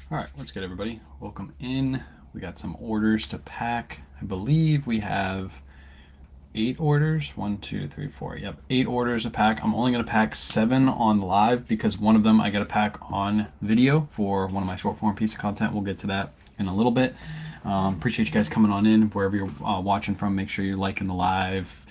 All right, what's good, everybody? Welcome in. We got some orders to pack. I believe we have 8 orders. 1, 2, 3, 4. Yep, 8 orders to pack. I'm only going to pack 7 on live because one of them I got to pack on video for one of my short form piece of content. We'll get to that in a little bit. Appreciate you guys coming on in wherever you're watching from. Make sure you're liking the live,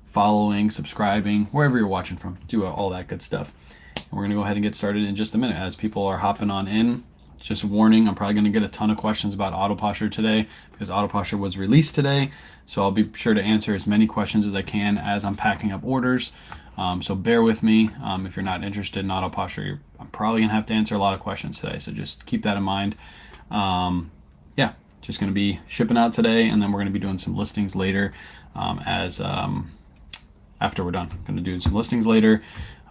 following, subscribing, wherever you're watching from. Do all that good stuff. And we're going to go ahead and get started in just a minute as people are hopping on in. Just a warning, I'm probably going to get a ton of questions about Autoposher today because Autoposher was released today. So I'll be sure to answer as many questions as I can as I'm packing up orders. So bear with me. If you're not interested in Autoposher, I'm probably going to have to answer a lot of questions today. So just keep that in mind. Yeah, just going to be shipping out today, and then we're going to be doing some listings later after we're done. I'm going to do some listings later.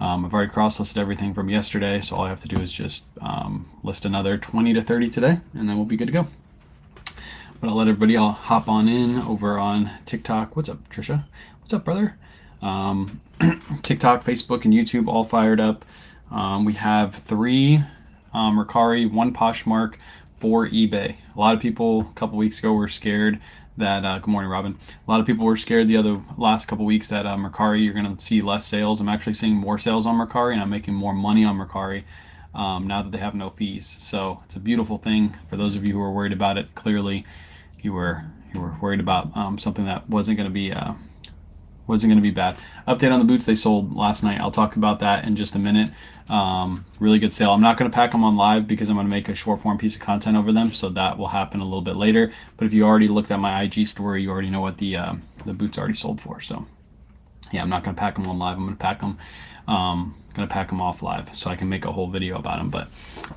I've already cross-listed everything from yesterday, so all I have to do is just list another 20 to 30 today, and then we'll be good to go. But I'll let everybody all hop on in over on TikTok. What's up, Trisha? What's up, brother? TikTok, Facebook, and YouTube all fired up. We have 3 Mercari, 1 Poshmark, 4 eBay. A lot of people a couple weeks ago were scared that good morning, Robin. A lot of people were scared the last couple weeks that Mercari, you're going to see less sales. I'm actually seeing more sales on Mercari, and I'm making more money on Mercari now that they have no fees. So it's a beautiful thing. For those of you who are worried about it, clearly you were worried about something that wasn't going to be bad. Update on the boots they sold last night. I'll talk about that in just a minute. Really good sale. I'm not going to pack them on live because I'm going to make a short form piece of content over them, so that will happen a little bit later. But if you already looked at my IG story, you already know what the boots already sold for. So yeah, I'm not going to pack them on live. I'm going to pack them. Going to pack them off live so I can make a whole video about them. But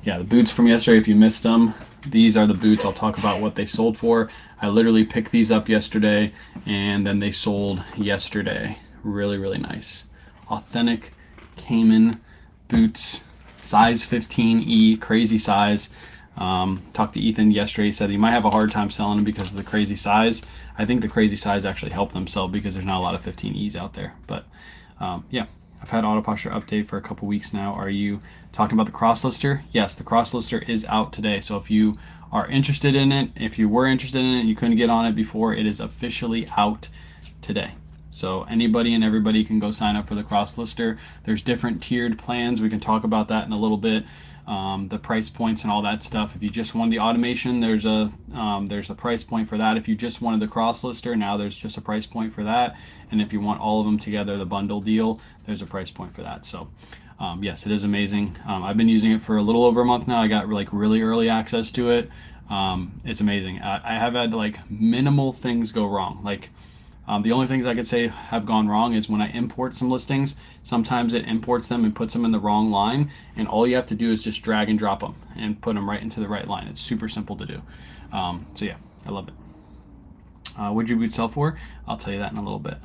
yeah, the boots from yesterday, if you missed them, these are the boots. I'll talk about what they sold for. I literally picked these up yesterday, and then they sold yesterday. Really, really nice. Authentic Cayman boots, size 15E, crazy size. Talked to Ethan yesterday. He said he might have a hard time selling them because of the crazy size. I think the crazy size actually helped them sell because there's not a lot of 15Es out there. But yeah, I've had Autoposher update for a couple weeks now. Are you talking about the cross-lister? Yes, the cross-lister is out today. So if you are interested in it, if you were interested in it and you couldn't get on it before, it is officially out today. So anybody and everybody can go sign up for the cross-lister. There's different tiered plans. We can talk about that in a little bit. The price points and all that stuff. If you just want the automation, there's a price point for that. If you just wanted the cross-lister, now there's just a price point for that. And if you want all of them together, the bundle deal, there's a price point for that. So yes, it is amazing. I've been using it for a little over a month now. I got like really early access to it. It's amazing. I have had like minimal things go wrong. Like the only things I could say have gone wrong is when I import some listings, sometimes it imports them and puts them in the wrong line, and all you have to do is just drag and drop them and put them right into the right line. It's super simple to do. So yeah, I love it. What'd your boot sell for? I'll tell you that in a little bit.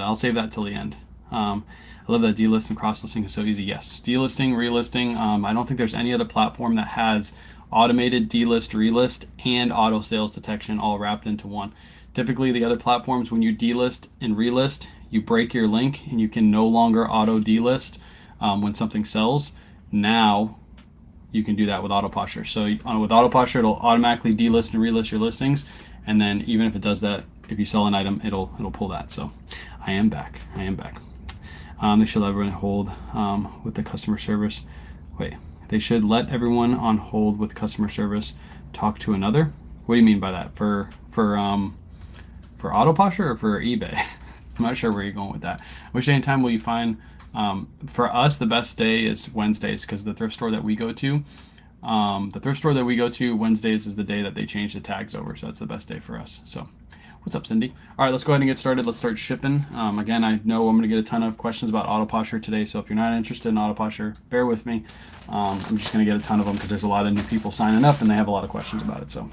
I'll save that till the end. I love that delist and cross listing is so easy. Yes, delisting, relisting. I don't think there's any other platform that has automated delist, relist, and auto sales detection all wrapped into one. Typically, the other platforms, when you delist and relist, you break your link and you can no longer auto delist when something sells. Now you can do that with Autoposher. So with Autoposher, it'll automatically delist and relist your listings, and then even if it does that, if you sell an item, it'll pull that. So I am back. They should let everyone hold with the customer service. Wait, they should let everyone on hold with customer service talk to another. What do you mean by that? For Autoposher or for eBay? I'm not sure where you're going with that. Which day and time will you find? For us, the best day is Wednesdays because the thrift store that we go to, Wednesdays is the day that they change the tags over. So that's the best day for us. So what's up, Cindy? All right, let's go ahead and get started. Let's start shipping. Again, I know I'm going to get a ton of questions about Autoposher today. So if you're not interested in Autoposher, bear with me. I'm just going to get a ton of them because there's a lot of new people signing up and they have a lot of questions about it. So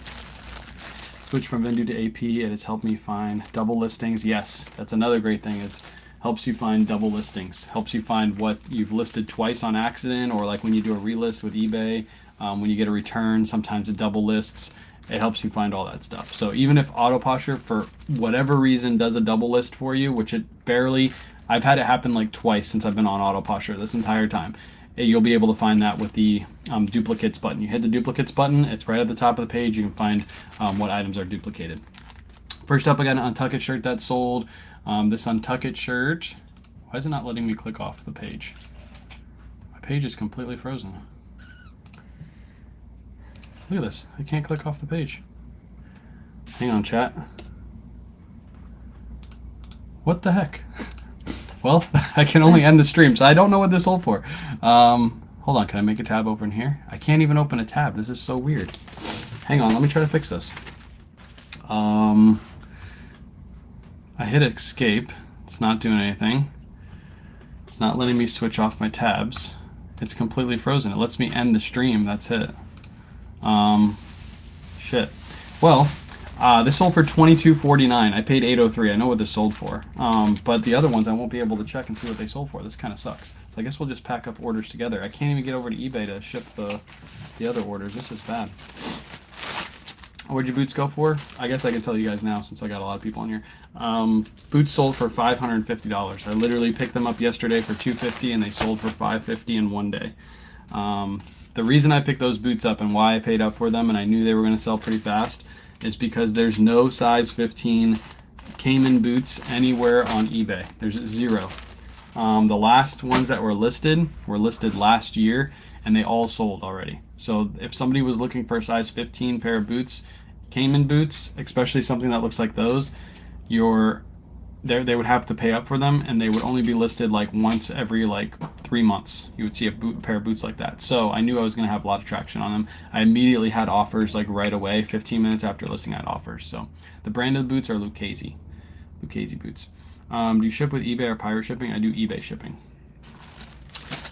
switch from Vendoo to AP. It has helped me find double listings. Yes, that's another great thing is helps you find double listings. Helps you find what you've listed twice on accident, or like when you do a relist with eBay, when you get a return, sometimes it double lists. It helps you find all that stuff. So even if Autoposher, for whatever reason, does a double list for you, which it barely, I've had it happen like twice since I've been on Autoposher this entire time. you'll be able to find that with the duplicates button. You hit the duplicates button, it's right at the top of the page. You can find what items are duplicated. First up, I got an Untuck It shirt that sold. This Untuck It shirt, why is it not letting me click off the page? My page is completely frozen. Look at this, I can't click off the page. Hang on, chat. What the heck? Well, I can only end the stream, so I don't know what this sold for. Hold on, can I make a tab open here? I can't even open a tab. This is so weird. Hang on, let me try to fix this. I hit escape. It's not doing anything. It's not letting me switch off my tabs. It's completely frozen. It lets me end the stream. That's it. Shit. Well, this sold for $22.49. I paid $8.03. I know what this sold for. But the other ones I won't be able to check and see what they sold for. This kind of sucks. So I guess we'll just pack up orders together. I can't even get over to eBay to ship the other orders. This is bad. Where'd your boots go for? I guess I can tell you guys now since I got a lot of people in here. Boots sold for $550. I literally picked them up yesterday for $250 and they sold for $550 in one day. The reason I picked those boots up and why I paid up for them and I knew they were going to sell pretty fast is because there's no size 15 Cayman boots anywhere on eBay. There's zero. The last ones that were listed last year and they all sold already. So if somebody was looking for a size 15 pair of boots, Cayman boots, especially something that looks like those, they would have to pay up for them and they would only be listed like once every like 3 months. You would see a pair of boots like that. So I knew I was going to have a lot of traction on them. I immediately had offers like right away. 15 minutes after listing, I had offers. So the brand of the boots are Lucchese boots. Do you ship with eBay or pirate shipping? I do eBay shipping.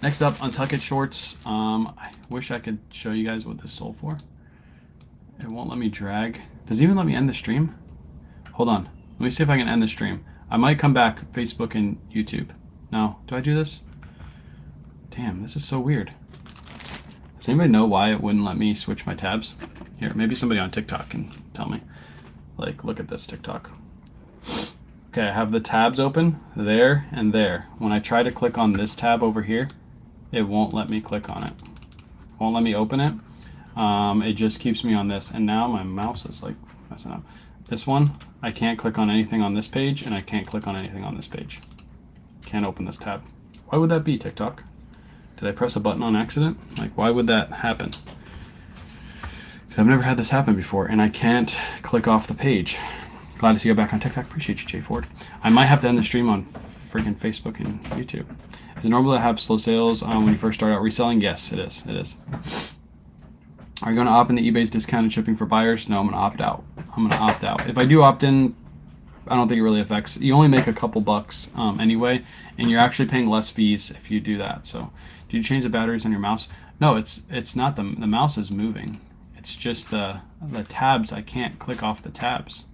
Next up, Untuck It shorts. I wish I could show you guys what this sold for. It won't let me drag. Does it even let me end the stream? Hold on. Let me see if I can end the stream. I might come back Facebook and YouTube. No, do I do this? Damn, this is so weird. Does anybody know why it wouldn't let me switch my tabs? Here, maybe somebody on TikTok can tell me. Like, look at this TikTok. Okay, I have the tabs open there and there. When I try to click on this tab over here, it won't let me click on it. It won't let me open it. It just keeps me on this. And now my mouse is like messing up. This one, I can't click on anything on this page and I can't click on anything on this page. Can't open this tab. Why would that be, TikTok? Did I press a button on accident? Like, why would that happen? Because I've never had this happen before and I can't click off the page. Glad to see you back on TikTok. Appreciate you, Jay Ford. I might have to end the stream on freaking Facebook and YouTube. Is it normal to have slow sales when you first start out reselling? Yes, it is. It is. Are you going to opt into eBay's discounted shipping for buyers? No, I'm going to opt out. I'm going to opt out. If I do opt in, I don't think it really affects. You only make a couple bucks anyway, and you're actually paying less fees if you do that. So, do you change the batteries on your mouse? No, it's not the mouse is moving. It's just the tabs. I can't click off the tabs.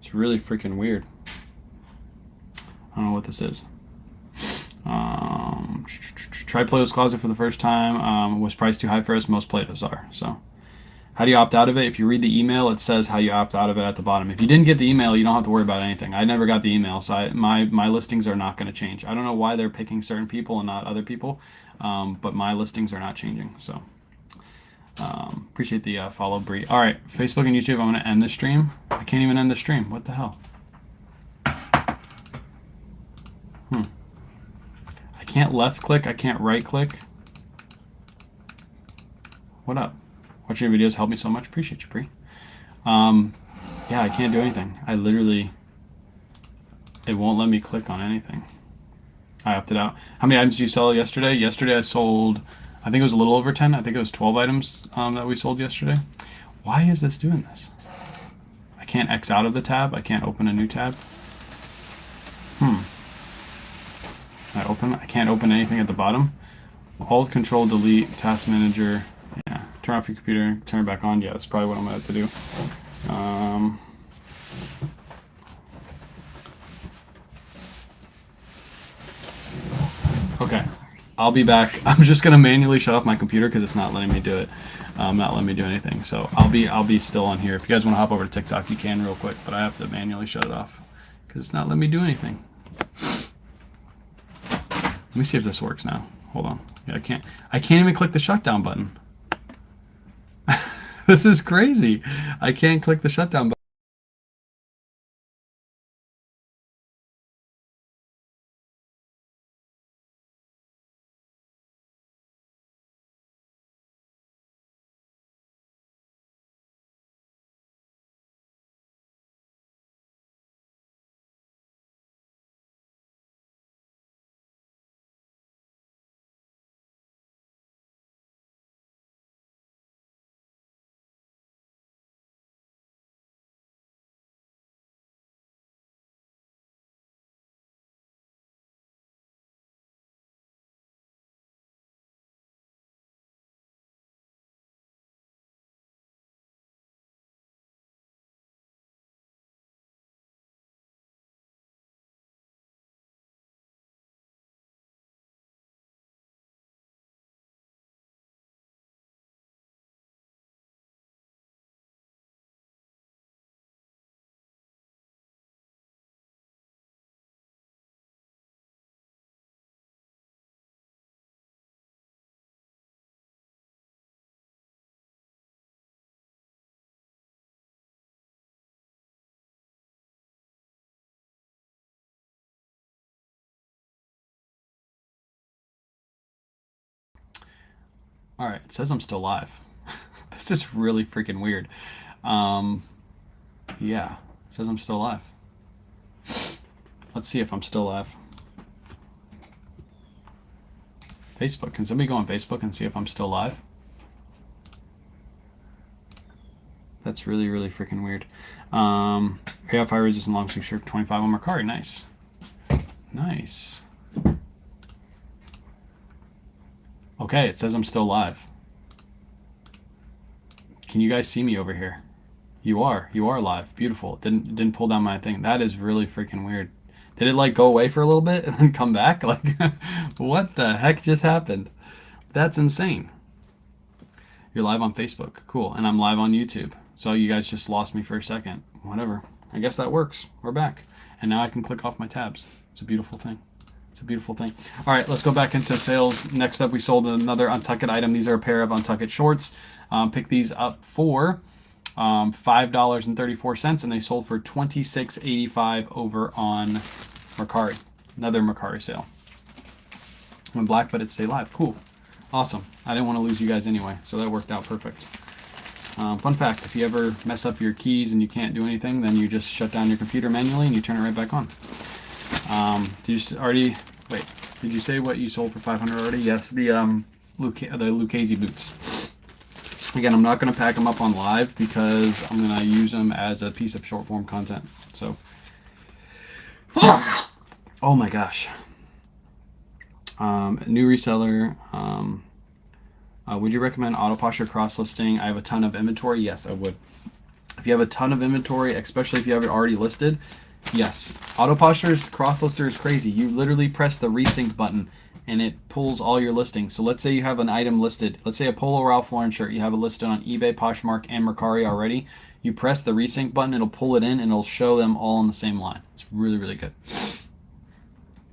It's really freaking weird. I don't know what this is. Tried Plato's Closet for the first time. Was priced too high for us. Most Platos are. So, how do you opt out of it? If you read the email, it says how you opt out of it at the bottom. If you didn't get the email, you don't have to worry about anything. I never got the email, so my listings are not going to change. I don't know why they're picking certain people and not other people, but my listings are not changing. So, appreciate the follow, Bree. All right, Facebook and YouTube. I'm going to end the stream. I can't even end the stream. What the hell? I can't left click. I can't right click. What up? Watching your videos help me so much. Appreciate you, Bree. Yeah, I can't do anything. I literally, it won't let me click on anything. I opted out. How many items did you sell yesterday? Yesterday I sold, I think it was a little over 10. I think it was 12 items that we sold yesterday. Why is this doing this? I can't X out of the tab. I can't open a new tab. I can't open anything at the bottom. Alt, Control, Delete, Task Manager. Yeah, turn off your computer, turn it back on. Yeah, that's probably what I'm about to do. Okay, I'll be back. I'm just gonna manually shut off my computer because it's not letting me do it. Not letting me do anything. So I'll be still on here. If you guys want to hop over to TikTok, you can real quick, but I have to manually shut it off because it's not letting me do anything. Let me see if this works now. hold on. Yeah, I can't even click the shutdown button. This is crazy. I can't click the shutdown button. All right, it says I'm still live. This is really freaking weird. Yeah, it says I'm still live. Let's see if I'm still live. Facebook. Can somebody go on Facebook and see if I'm still live? That's really, really freaking weird. Yeah, fire resistant long sleeve shirt, 25 on Mercari. Nice. Nice. Okay, it says I'm still live. Can you guys see me over here? You are live. Beautiful. Didn't pull down my thing. That is really freaking weird. Did it like go away for a little bit and then come back? Like, what the heck just happened? That's insane. You're live on Facebook. Cool. And I'm live on YouTube. So you guys just lost me for a second. Whatever. I guess that works. We're back. And now I can click off my tabs. It's a beautiful thing. It's a beautiful thing. All right, let's go back into sales. Next up, we sold another Untuckit item. These are a pair of Untuckit shorts. Picked these up for $5.34, and they sold for $26.85 over on Mercari. Another Mercari sale. Went black, but it stayed live. Cool. Awesome. I didn't want to lose you guys anyway, so that worked out perfect. Fun fact, if you ever mess up your keys and you can't do anything, then you just shut down your computer manually and you turn it right back on. Did you say what you sold for $500 already? Yes, the Lucchese boots. Again, I'm not going to pack them up on live because I'm going to use them as a piece of short form content. So, oh my gosh. New reseller. Would you recommend Autoposture cross-listing? I have a ton of inventory. Yes, I would. If you have a ton of inventory, especially if you have it already listed, yes. Autoposture's cross-lister is crazy. You literally press the resync button and it pulls all your listings. So let's say you have an item listed. Let's say a Polo Ralph Lauren shirt. You have it listed on eBay, Poshmark, and Mercari already. You press the resync button, it'll pull it in, and it'll show them all on the same line. It's really, really good.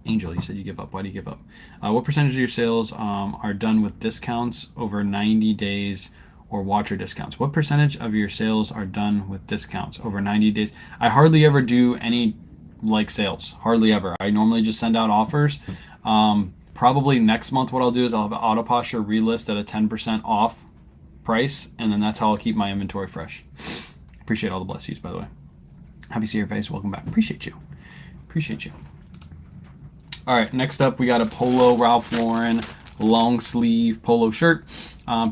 Angel, you said you give up. Why do you give up? What percentage of your sales are done with discounts over 90 days or watcher discounts? What percentage of your sales are done with discounts over 90 days? I hardly ever do any like sales. Hardly ever. I normally just send out offers. Probably next month what I'll do is I'll have Autoposture relist at a 10% off price, and then that's how I'll keep my inventory fresh. Appreciate all the bless yous, by the way. Happy to see your face. Welcome back. Appreciate you. Appreciate you. All right, next up we got a Polo Ralph Lauren long sleeve polo shirt.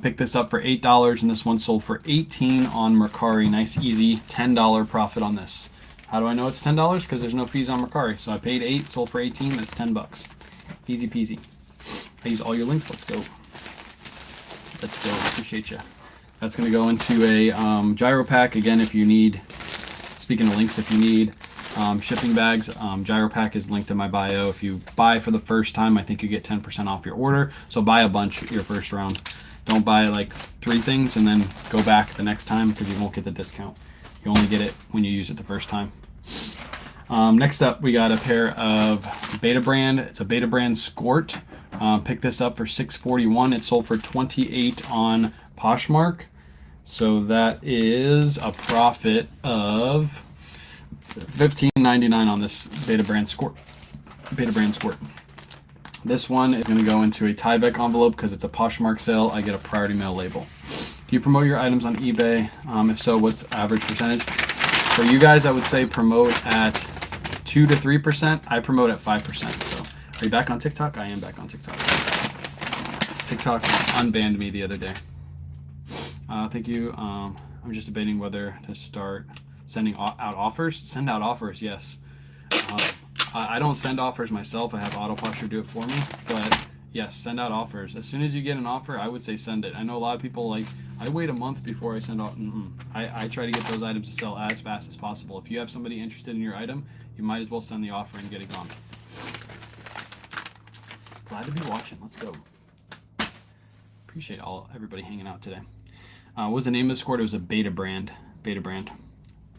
Picked this up for $8, and this one sold for $18 on Mercari. Nice, easy $10 profit on this. How do I know it's $10? Because there's no fees on Mercari. So I paid $8, sold for $18. That's $10. Easy peasy. I use all your links. Let's go. Let's go. Appreciate you. That's going to go into a gyro pack. Again, if you need, speaking of links, if you need shipping bags, gyro pack is linked in my bio. If you buy for the first time, I think you get 10% off your order. So buy a bunch your first round. Don't buy like 3 things and then go back the next time because you won't get the discount. You only get it when you use it the first time. Next up, we got a pair of Beta Brand. It's a Beta Brand Skort Picked this up for $6.41. It sold for $28 on Poshmark. So that is a profit of $15.99 on this Beta brand squirt. This one is going to go into a Tyvek envelope because it's a Poshmark sale. I get a priority mail label. Do you promote your items on eBay? If so, what's average percentage? For you guys, I would say promote at 2 to 3%. I promote at 5%. So are you back on TikTok? I am back on TikTok. TikTok unbanned me the other day. Thank you. I'm just debating whether to start sending out offers. Send out offers, yes. I don't send offers myself. I have Autoposture do it for me. But yes, send out offers. As soon as you get an offer, I would say send it. I know a lot of people like, I wait a month before I send out. I try to get those items to sell as fast as possible. If you have somebody interested in your item, you might as well send the offer and get it gone. Glad to be watching. Let's go. Appreciate everybody hanging out today. What was the name of the squirt? It was a Beta brand.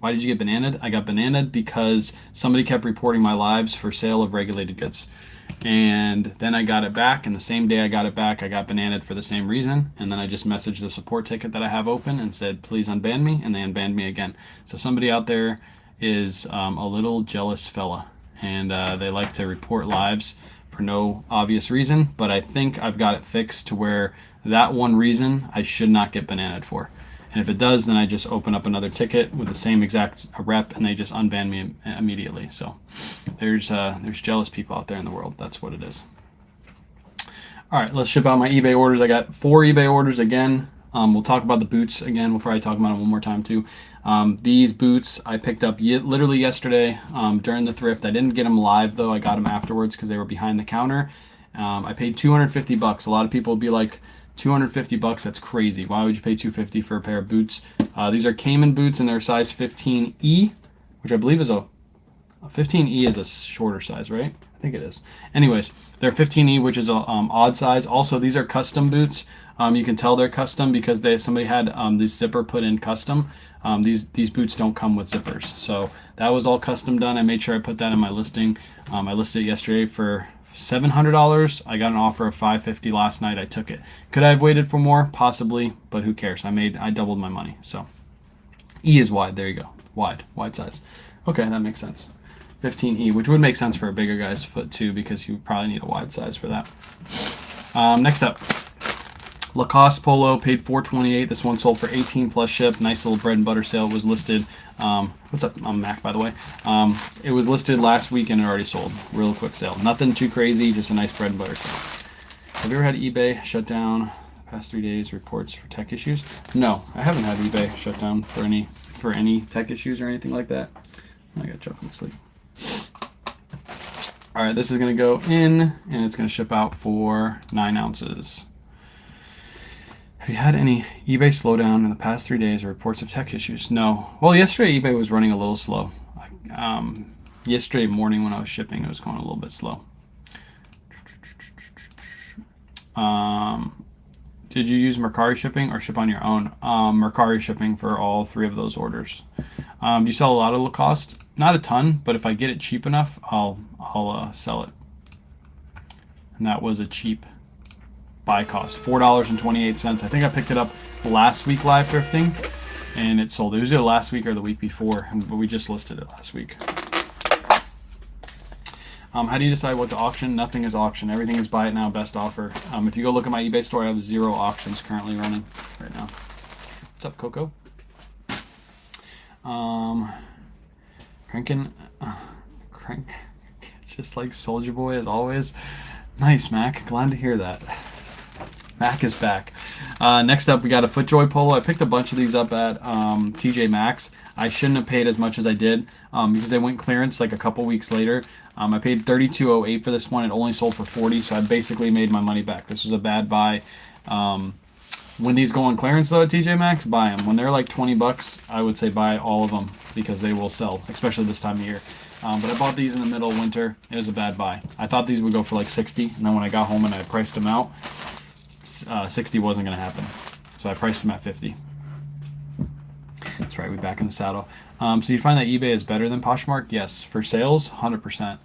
Why did you get bananaed? I got bananaed because somebody kept reporting my lives for sale of regulated goods. And then I got it back, and the same day I got it back, I got bananaed for the same reason. And then I just messaged the support ticket that I have open and said, please unban me, and they unbanned me again. So somebody out there is a little jealous fella, and they like to report lives for no obvious reason, but I think I've got it fixed to where that one reason I should not get bananaed for. And if it does, then I just open up another ticket with the same exact rep, and they just unban me immediately. So there's jealous people out there in the world. That's what it is. All right, let's ship out my eBay orders. I got 4 eBay orders again. We'll talk about the boots again. We'll probably talk about them one more time too. These boots I picked up literally yesterday during the thrift. I didn't get them live though. I got them afterwards because they were behind the counter. I paid $250. A lot of people would be like, $250, that's crazy. Why would you pay $250 for a pair of boots? These are Cayman boots, and they're size 15E, which I believe is a 15E is a shorter size, right? I think it is. Anyways, they're 15E, which is a odd size. Also, these are custom boots. You can tell they're custom because somebody had this zipper put in custom. These boots don't come with zippers, so that was all custom done. I made sure I put that in my listing. I listed it yesterday for $700. I got an offer of $550 last night. I took it. Could I have waited for more? Possibly, but who cares? I doubled my money. So E is wide. There you go. Wide size. Okay, that makes sense. 15E, which would make sense for a bigger guy's foot too, because you probably need a wide size for that. Next up, Lacoste polo, paid $428. This one sold for $18 plus ship. Nice little bread and butter sale. It was listed. What's up? I'm Mac, by the way. It was listed last week and it already sold. Real quick sale. Nothing too crazy. Just a nice bread and butter sale. Have you ever had eBay shut down the past 3 days? Reports for tech issues? No, I haven't had eBay shut down for any tech issues or anything like that. I got Chuck from sleep. All right, this is gonna go in and it's gonna ship out for 9 ounces. Have you had any eBay slowdown in the past 3 days or reports of tech issues? No. Well, yesterday eBay was running a little slow. Yesterday morning when I was shipping, it was going a little bit slow. Did you use Mercari shipping or ship on your own? Mercari shipping for all 3 of those orders. Do you sell a lot of Lacoste? Not a ton, but if I get it cheap enough, I'll sell it. And that was a cheap buy cost, $4.28. I think I picked it up last week live thrifting, and it sold. It was either last week or the week before, but we just listed it last week. How do you decide what to auction? Nothing is auction. Everything is buy it now, best offer. If you go look at my eBay store, I have 0 auctions currently running right now. What's up, Coco? Crank. It's just like Soldier Boy as always. Nice, Mac. Glad to hear that. Mac is back. Next up, we got a FootJoy polo. I picked a bunch of these up at TJ Maxx. I shouldn't have paid as much as I did because they went clearance like a couple weeks later. I paid $32.08 for this one. It only sold for $40, so I basically made my money back. This was a bad buy. When these go on clearance though at TJ Maxx, buy them. When they're like $20, I would say buy all of them because they will sell, especially this time of year. But I bought these in the middle of winter. It was a bad buy. I thought these would go for like $60, and then when I got home and I priced them out, 60 wasn't going to happen. So I priced them at 50. That's right, we're back in the saddle. So you find that eBay is better than Poshmark? Yes. For sales, 100%.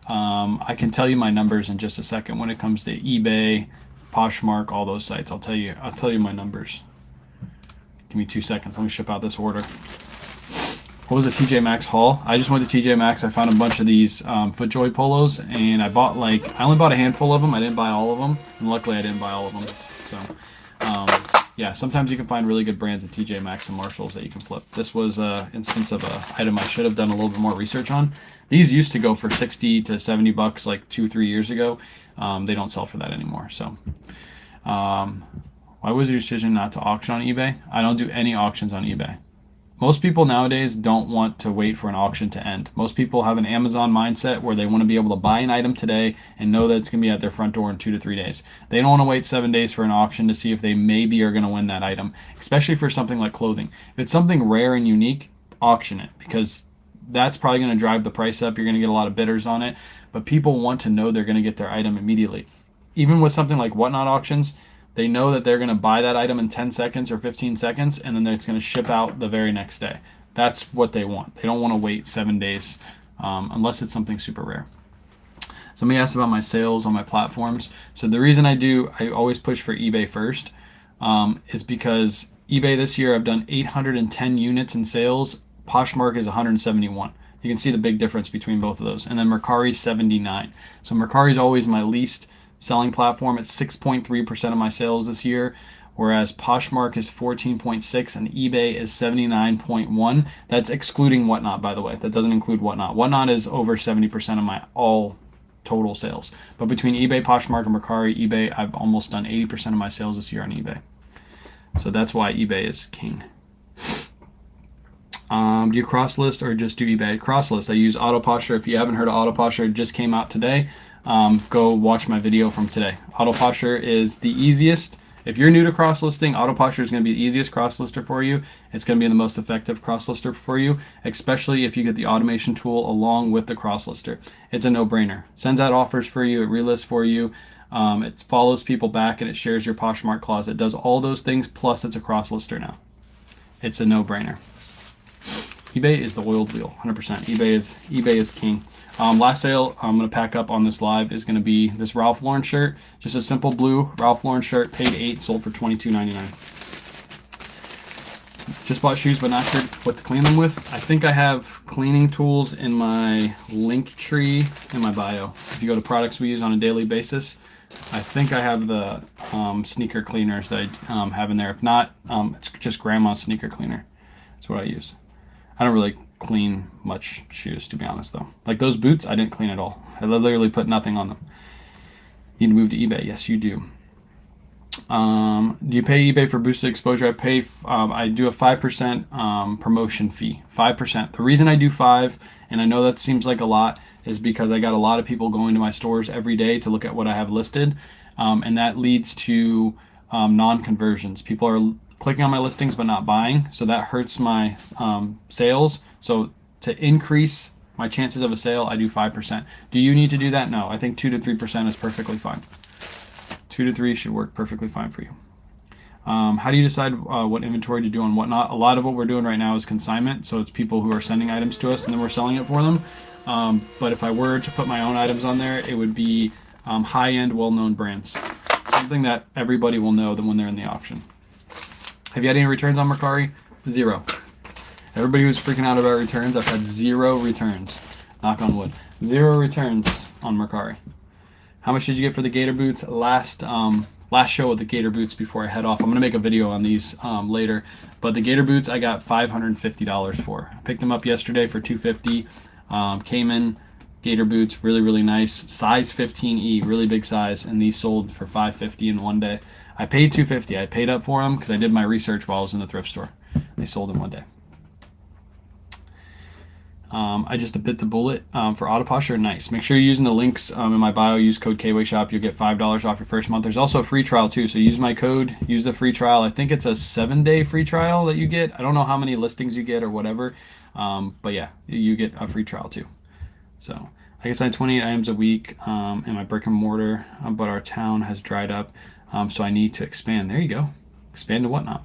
I can tell you my numbers in just a second when it comes to eBay, Poshmark, all those sites. I'll tell you my numbers. Give me 2 seconds. Let me ship out this order. What was the TJ Maxx haul? I just went to TJ Maxx. I found a bunch of these FootJoy polos, and I only bought a handful of them. I didn't buy all of them, and luckily I didn't buy all of them. So, yeah, sometimes you can find really good brands at TJ Maxx and Marshalls that you can flip. This was an instance of an item I should have done a little bit more research on. These used to go for 60 to 70 bucks like 2-3 years ago. They don't sell for that anymore. So, why was your decision not to auction on eBay? I don't do any auctions on eBay. Most people nowadays don't want to wait for an auction to end. Most people have an Amazon mindset where they want to be able to buy an item today and know that it's going to be at their front door in 2 to 3 days. They don't want to wait 7 days for an auction to see if they maybe are going to win that item, especially for something like clothing. If it's something rare and unique, auction it, because that's probably going to drive the price up. You're going to get a lot of bidders on it, but people want to know they're going to get their item immediately. Even with something like Whatnot auctions, they know that they're going to buy that item in 10 seconds or 15 seconds, and then it's going to ship out the very next day. That's what they want. They don't want to wait 7 days unless it's something super rare. Somebody asked about my sales on my platforms. So the reason I always push for eBay first is because eBay this year I've done 810 units in sales. Poshmark is 171. You can see the big difference between both of those. And then Mercari's 79. So Mercari's always my least selling platform. It's 6.3% of my sales this year, whereas Poshmark is 14.6 and eBay is 79.1. That's excluding Whatnot, by the way. That doesn't include Whatnot. Whatnot is over 70% of my all total sales. But between eBay, Poshmark, and Mercari, eBay, I've almost done 80% of my sales this year on eBay. So that's why eBay is king. Do you cross list or just do eBay? Cross list. I use Autoposher. If you haven't heard of Autoposher, it just came out today. Go watch my video from today. Autoposher is the easiest. If you're new to cross listing, Autoposher is going to be the easiest cross lister for you. It's going to be the most effective cross lister for you, especially if you get the automation tool along with the cross lister. It's a no-brainer. Sends out offers for you. It relists for you. It follows people back, and it shares your Poshmark clause. It does all those things, plus it's a cross lister now. It's a no-brainer. eBay is the oiled wheel, 100%. eBay is king. Last sale I'm going to pack up on this live is going to be this Ralph Lauren shirt. Just a simple blue Ralph Lauren shirt, paid $8, sold for $22.99. Just bought shoes but not sure what to clean them with. I think I have cleaning tools in my link tree in my bio. If you go to products we use on a daily basis, I think I have the sneaker cleaners that I have in there. If not, it's just grandma's sneaker cleaner. That's what I use. I don't really clean much shoes, to be honest, though. Like those boots, I didn't clean at all. I literally put nothing on them. You need to move to eBay. Yes, you do. Do you pay eBay for boosted exposure? I do a 5% promotion fee. 5%. The reason I do 5, and I know that seems like a lot, is because I got a lot of people going to my stores every day to look at what I have listed, and that leads to non-conversions. People are clicking on my listings but not buying, so that hurts my sales. So to increase my chances of a sale, I do 5%. Do you need to do that? No. I think 2 to 3% is perfectly fine. 2 to 3 should work perfectly fine for you. How do you decide what inventory to do and whatnot? A lot of what we're doing right now is consignment, so it's people who are sending items to us and then we're selling it for them. But if I were to put my own items on there, it would be high-end, well-known brands. Something that everybody will know when they're in the auction. Have you had any returns on Mercari? 0. Everybody who's freaking out about returns, I've had 0 returns. Knock on wood. 0 returns on Mercari. How much did you get for the Gator boots? Last show with the Gator boots before I head off. I'm going to make a video on these later. But the Gator boots I got $550 for. I picked them up yesterday for $250. Cayman Gator boots, really, really nice. Size 15E, really big size. And these sold for $550 in one day. I paid $250. I paid up for them because I did my research while I was in the thrift store. They sold in one day. I just bit the bullet for Autoposher. Nice. Make sure you're using the links in my bio. Use code KWayShop. You'll get $5 off your first month. There's also a free trial too. So use my code. Use the free trial. I think it's a 7-day free trial that you get. I don't know how many listings you get or whatever. But yeah, you get a free trial too. So I get signed 28 items a week in my brick and mortar, but our town has dried up. So I need to expand. There you go. Expand to Whatnot.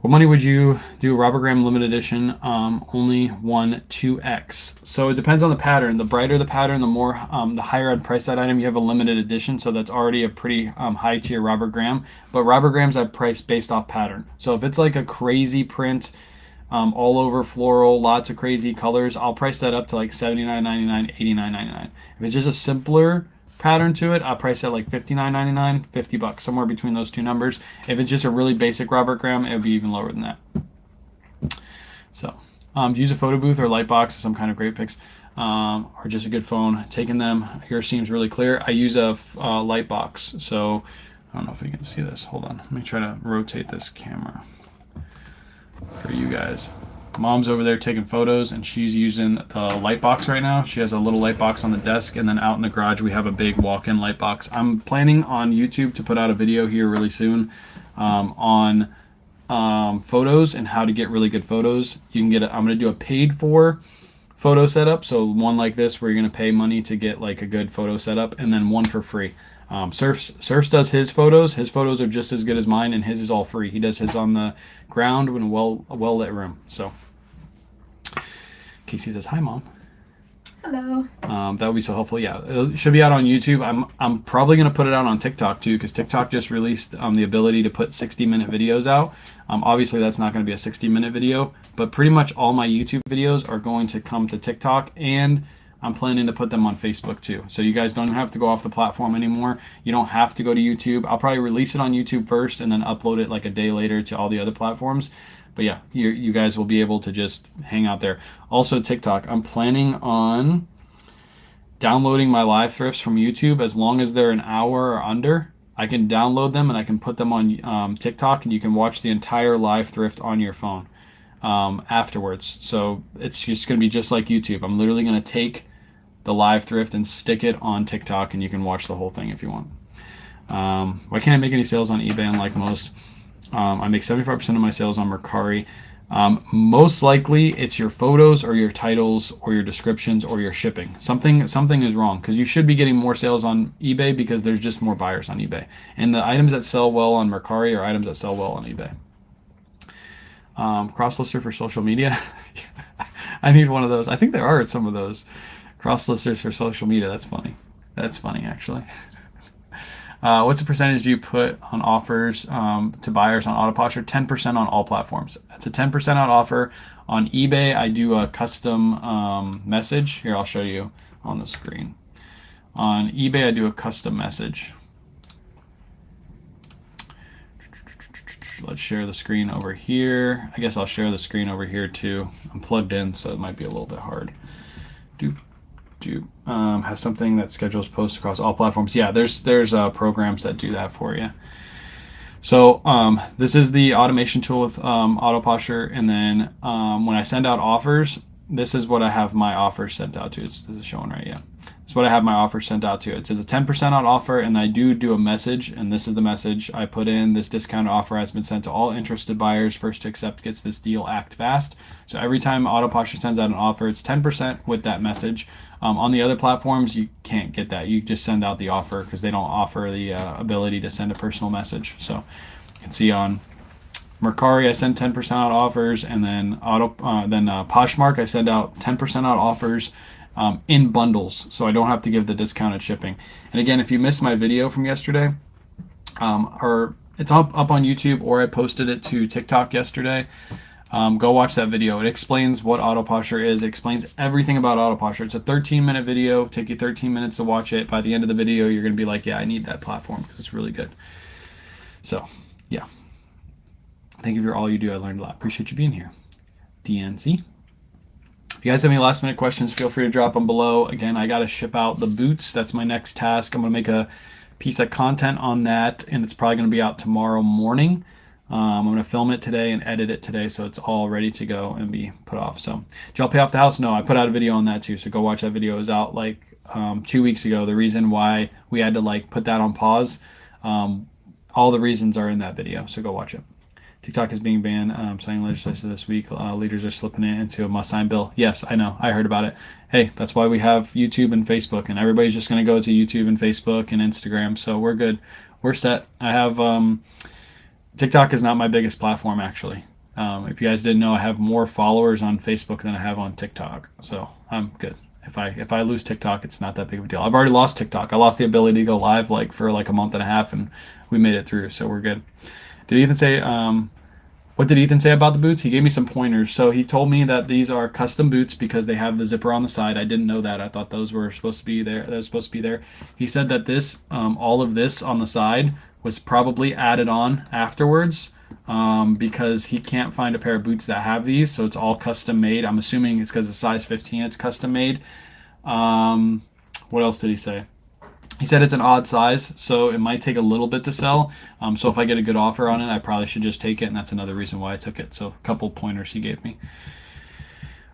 What money would you do a Robbergram limited edition? Only one 2x. So it depends on the pattern. The brighter the pattern, the more the higher I'd price that item. You have a limited edition, so that's already a pretty high tier Robbergram. But Robbergrams I price based off pattern. So if it's like a crazy print, all over floral, lots of crazy colors, I'll price that up to like $79.99, $89.99. If it's just a simpler pattern to it, I'll price it like $59.99, $50, somewhere between those two numbers. If it's just a really basic Robbergram, it would be even lower than that. So, use a photo booth or light box or some kind of great pics, or just a good phone. Taking them here seems really clear. I use a light box, so I don't know if you can see this. Hold on, let me try to rotate this camera for you guys. Mom's over there taking photos, and she's using the light box right now. She has a little light box on the desk, and then out in the garage we have a big walk-in light box. I'm planning on YouTube to put out a video here really soon on photos and how to get really good photos. You can get I'm going to do a paid for photo setup, so one like this where you're going to pay money to get like a good photo setup, and then one for free. Surfs does his photos. His photos are just as good as mine, and his is all free. He does his on the ground in a well-lit room. So Casey says, "Hi, Mom." Hello. That would be so helpful. Yeah, it should be out on YouTube. I'm probably going to put it out on TikTok too, because TikTok just released the ability to put 60-minute videos out. Obviously, that's not going to be a 60-minute video, but pretty much all my YouTube videos are going to come to TikTok, and I'm planning to put them on Facebook too. So you guys don't have to go off the platform anymore. You don't have to go to YouTube. I'll probably release it on YouTube first and then upload it like a day later to all the other platforms. But yeah, you guys will be able to just hang out there. Also TikTok, I'm planning on downloading my live thrifts from YouTube as long as they're an hour or under. I can download them and I can put them on TikTok, and you can watch the entire live thrift on your phone afterwards. So it's just going to be just like YouTube. I'm literally going to take the live thrift and stick it on TikTok, and you can watch the whole thing if you want. Why can't I make any sales on eBay unlike most? I make 75% of my sales on Mercari. Most likely it's your photos or your titles or your descriptions or your shipping. Something is wrong, because you should be getting more sales on eBay because there's just more buyers on eBay. And the items that sell well on Mercari are items that sell well on eBay. Cross-lister for social media. I need one of those. I think there are some of those cross-listers for social media. That's funny. That's funny, actually. What's the percentage do you put on offers to buyers on Autoposher? 10% on all platforms. It's a 10% out offer. On eBay, I do a custom message. Here, I'll show you on the screen. On eBay, I do a custom message. Let's share the screen over here. I guess I'll share the screen over here too. I'm plugged in, so it might be a little bit hard. Has something that schedules posts across all platforms. Yeah, there's programs that do that for you. So this is the automation tool with Autoposher, and then when I send out offers, this is what I have my offers sent out to. This is showing right, yeah. It's what I have my offer sent out to. It says a 10% out offer, and I do a message, and this is the message I put in. This discount offer has been sent to all interested buyers. First to accept gets this deal. Act fast. So every time Autoposher sends out an offer, it's 10% with that message. On the other platforms, you can't get that. You just send out the offer because they don't offer the ability to send a personal message. So you can see on Mercari, I send 10% out offers, and then Poshmark, I send out 10% out offers in bundles, so I don't have to give the discounted shipping. And again, if you missed my video from yesterday, or it's up on YouTube, or I posted it to TikTok yesterday, go watch that video. It explains what Autoposher is. It explains everything about Autoposher. It's a 13-minute video. It'll take you 13 minutes to watch it. By the end of the video, you're going to be like, yeah, I need that platform because it's really good. So, yeah. Thank you for all you do. I learned a lot. Appreciate you being here. DNC. If you guys have any last minute questions, feel free to drop them below. Again, I got to ship out the boots. That's my next task. I'm going to make a piece of content on that, and it's probably going to be out tomorrow morning. I'm going to film it today and edit it today, so it's all ready to go and be put off. So, did y'all pay off the house? No, I put out a video on that too, so go watch that video. It was out like 2 weeks ago. The reason why we had to like put that on pause, all the reasons are in that video, so go watch it. TikTok is being banned, signing legislation this week. Leaders are slipping it into a must-sign bill. Yes, I know. I heard about it. Hey, that's why we have YouTube and Facebook, and everybody's just going to go to YouTube and Facebook and Instagram, so we're good. We're set. I have TikTok is not my biggest platform, actually. If you guys didn't know, I have more followers on Facebook than I have on TikTok, so I'm good. If I lose TikTok, it's not that big of a deal. I've already lost TikTok. I lost the ability to go live like for like a month and a half, and we made it through, so we're good. Did Ethan say? What did Ethan say about the boots? He gave me some pointers. So he told me that these are custom boots because they have the zipper on the side. I didn't know that. I thought those were supposed to be there. That was supposed to be there. He said that this, all of this on the side, was probably added on afterwards because he can't find a pair of boots that have these. So it's all custom made. I'm assuming it's because it's size 15. It's custom made. What else did he say? He said it's an odd size, so it might take a little bit to sell. So if I get a good offer on it, I probably should just take it, and that's another reason why I took it. So a couple pointers he gave me.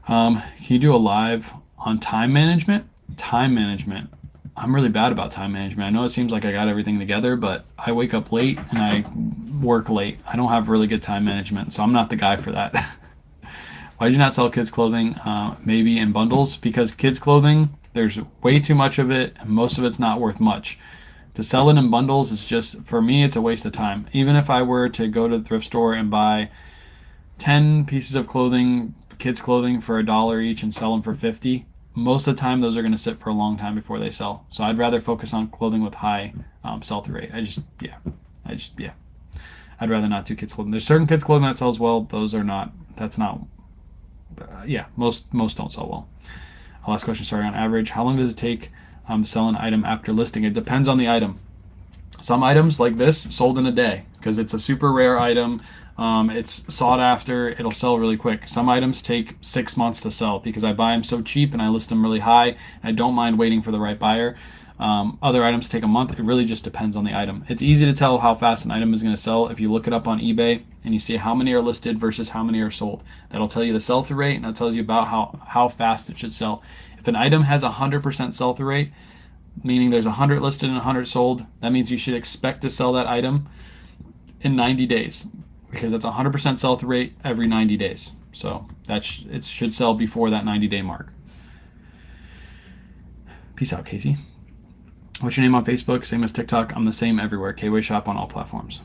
Can you do a live on time management? Time management. I'm really bad about time management. I know it seems like I got everything together, but I wake up late and I work late. I don't have really good time management, so I'm not the guy for that. Why did you not sell kids' clothing maybe in bundles? Because kids' clothing, there's way too much of it, and most of it's not worth much. To sell it in bundles is just, for me, it's a waste of time. Even if I were to go to the thrift store and buy 10 pieces of clothing, kids' clothing for $1 each and sell them for 50, most of the time those are going to sit for a long time before they sell. So I'd rather focus on clothing with high sell-through rate. I'd rather not do kids' clothing. There's certain kids' clothing that sells well. Those are not, that's not, most don't sell well. Last question, sorry. On average, how long does it take to sell an item after listing? It depends on the item. Some items like this sold in a day because it's a super rare item. It's sought after. It'll sell really quick. Some items take 6 months to sell because I buy them so cheap and I list them really high. And I don't mind waiting for the right buyer. Other items take a month. It really just depends on the item. It's easy to tell how fast an item is going to sell if you look it up on eBay and you see how many are listed versus how many are sold. That'll tell you the sell-through rate, and that tells you about how fast it should sell. If an item has a 100% sell-through rate, meaning there's 100 listed and 100 sold, that means you should expect to sell that item in 90 days because that's 100% sell-through rate every 90 days. So it should sell before that 90-day mark. Peace out, Casey. What's your name on Facebook? Same as TikTok. I'm the same everywhere. K-Way Shop on all platforms.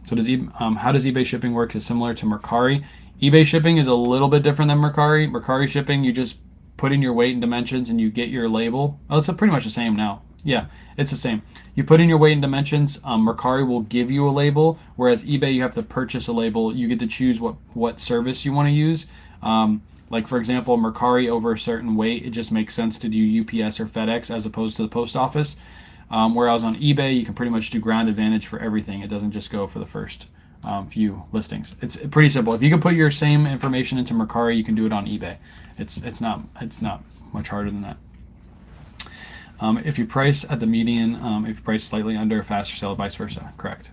So how does eBay shipping work? Is similar to Mercari. eBay shipping is a little bit different than Mercari. Mercari shipping, you just put in your weight and dimensions and you get your label. Oh, it's pretty much the same now. Yeah, it's the same. You put in your weight and dimensions. Mercari will give you a label, whereas eBay, you have to purchase a label. You get to choose what service you want to use. Like, for example, Mercari over a certain weight, it just makes sense to do UPS or FedEx as opposed to the post office. Whereas on eBay, you can pretty much do Ground Advantage for everything. It doesn't just go for the first few listings. It's pretty simple. If you can put your same information into Mercari, you can do it on eBay. It's not much harder than that. If you price at the median, if you price slightly under, faster sell, vice versa. Correct.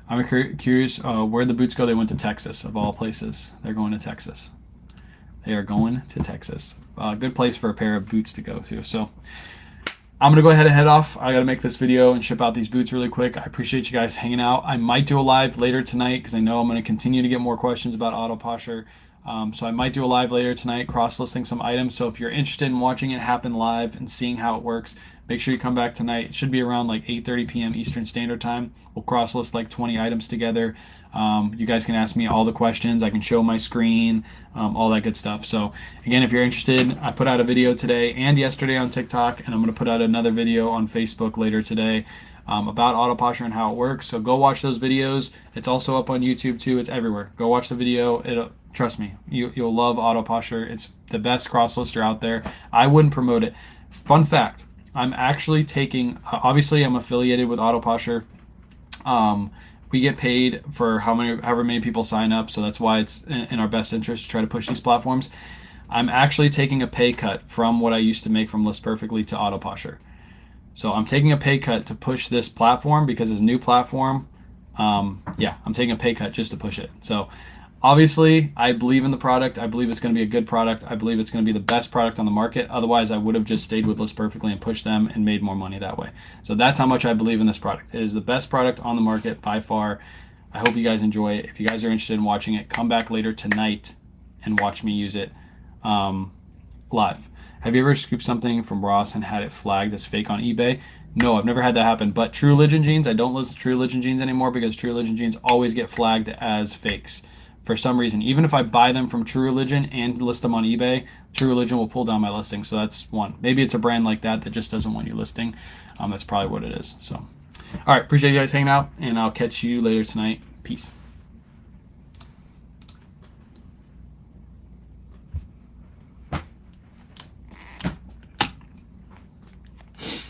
I'm curious where the boots go. They went to Texas, of all places. They're going to Texas. They are going to Texas. Good place for a pair of boots to go to. So I'm going to go ahead and head off. I got to make this video and ship out these boots really quick. I appreciate you guys hanging out. I might do a live later tonight because I know I'm going to continue to get more questions about Autoposher. So I might do a live later tonight, cross-listing some items. So if you're interested in watching it happen live and seeing how it works, make sure you come back tonight. It should be around like 8:30 p.m. Eastern Standard Time. We'll cross-list like 20 items together. You guys can ask me all the questions. I can show my screen, all that good stuff. So again, if you're interested, I put out a video today and yesterday on TikTok, and I'm going to put out another video on Facebook later today about Autoposher and how it works. So go watch those videos. It's also up on YouTube too. It's everywhere. Go watch the video. Trust me, you'll love Autoposher. It's the best cross-lister out there. I wouldn't promote it. Fun fact, I'm actually taking, obviously I'm affiliated with Autoposher. We get paid for however many people sign up, so that's why it's in our best interest to try to push these platforms. I'm actually taking a pay cut from what I used to make from List Perfectly to Autoposher. So I'm taking a pay cut to push this platform because it's a new platform. I'm taking a pay cut just to push it. So obviously, I believe in the product. I believe it's going to be a good product. I believe it's going to be the best product on the market. Otherwise, I would have just stayed with List Perfectly and pushed them and made more money that way. So that's how much I believe in this product. It is the best product on the market by far. I hope you guys enjoy it. If you guys are interested in watching it, come back later tonight and watch me use it live. Have you ever scooped something from Ross and had it flagged as fake on eBay? No, I've never had that happen. But True Religion jeans, I don't list True Religion jeans anymore because True Religion jeans always get flagged as fakes for some reason. Even if I buy them from True Religion and list them on eBay, True Religion will pull down my listing. So that's one. Maybe it's a brand like that that just doesn't want you listing. That's probably what it is. So, all right, appreciate you guys hanging out, and I'll catch you later tonight. Peace.